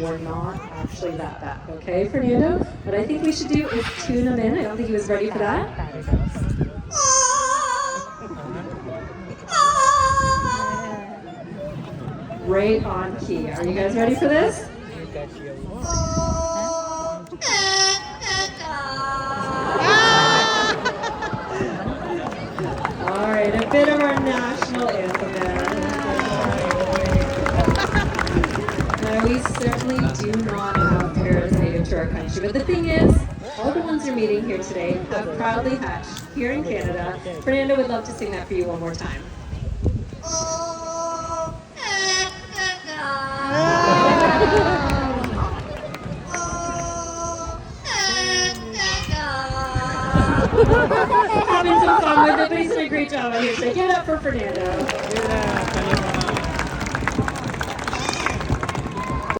were not actually that bad. Okay, Fernando? What I think we should do is tune him in. I don't think he was ready for that. Right on key. Are you guys ready for this? All right, a bit of our national anthem there. Now, we certainly do not have parrots native to our country, but the thing is, all the ones you're meeting here today have proudly hatched here in Canada. Fernando would love to sing that for you one more time. Having some fun with it, but he's done a great job on here. So give it up for Fernando.